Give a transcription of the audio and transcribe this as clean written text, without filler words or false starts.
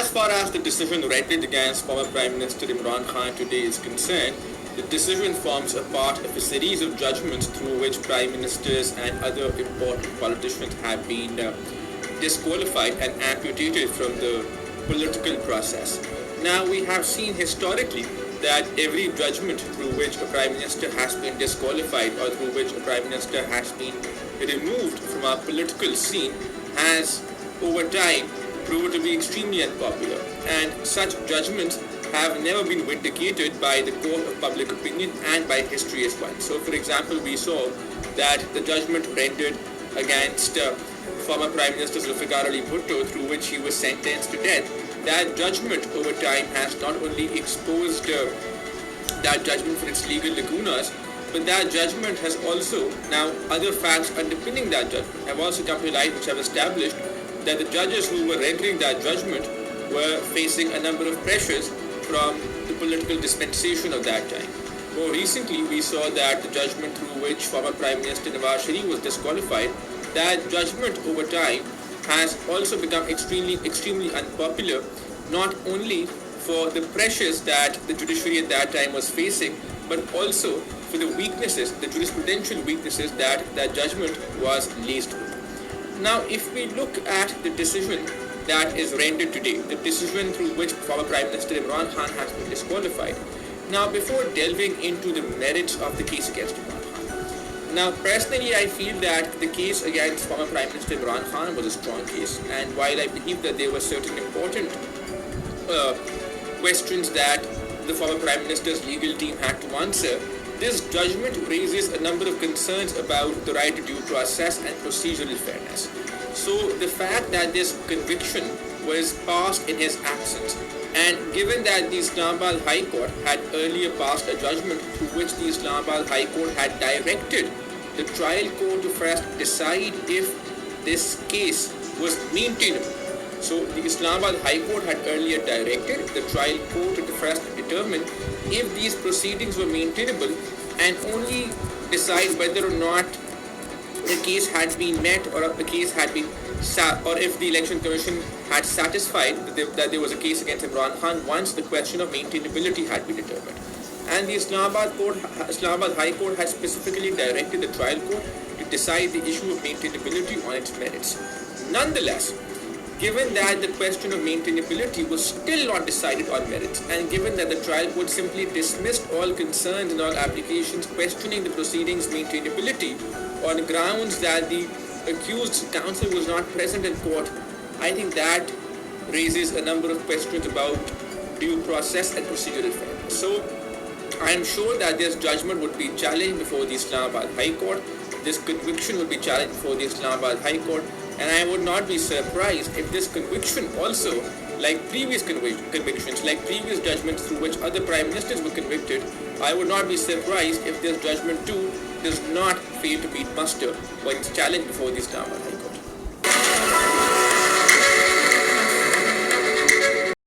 as far as the decision rendered against former Prime Minister Imran Khan today is concerned, the decision forms a part of a series of judgments through which prime ministers and other important politicians have been disqualified and amputated from the political process. Now, we have seen historically that every judgment through which a prime minister has been disqualified or through which a prime minister has been removed from our political scene has, over time, proven to be extremely unpopular. And such judgments have never been vindicated by the court of public opinion and by history as well. So, for example, we saw that the judgment rendered against former Prime Minister Zulfikar Ali Bhutto, through which he was sentenced to death, that judgment over time has not only exposed that judgment for its legal lacunas, but that judgment has also, now other facts underpinning that judgment have also come to light, which have established that the judges who were rendering that judgment were facing a number of pressures from the political dispensation of that time. More recently, we saw that the judgment through which former Prime Minister Nawaz Sharif was disqualified, that judgment over time has also become extremely unpopular, not only for the pressures that the judiciary at that time was facing, but also for the weaknesses, the jurisprudential weaknesses that that judgment was laced with. Now, if we look at the decision that is rendered today, the decision through which former Prime Minister Imran Khan has been disqualified. Now, before delving into the merits of the case against Imran Khan, now personally I feel that the case against former Prime Minister Imran Khan was a strong case, and while I believe that there were certain important questions that the former Prime Minister's legal team had to answer, this judgment raises a number of concerns about the right to due process and procedural fairness. So the fact that this conviction was passed in his absence, and given that the Islamabad High Court had earlier passed a judgment through which the Islamabad High Court had directed the trial court to first decide if this case was maintainable. So the Islamabad High Court had earlier directed the trial court to first determine if these proceedings were maintainable and only decide whether or not the case had been met, or if the case had been or if the Election Commission had satisfied that there was a case against Imran Khan once the question of maintainability had been determined. And the Islamabad High Court had specifically directed the trial court to decide the issue of maintainability on its merits. Nonetheless, given that the question of maintainability was still not decided on merits, and given that the trial court simply dismissed all concerns and all applications questioning the proceedings' maintainability on grounds that the accused counsel was not present in court, I think that raises a number of questions about due process and procedural fairness. So I am sure that this judgment would be challenged before the Islamabad High Court, this conviction would be challenged before the Islamabad High Court, and I would not be surprised if this conviction also, like previous convictions, like previous judgments through which other prime ministers were convicted, I would not be surprised if this judgment too does not fail to meet muster when it's challenged before the Islamabad High Court.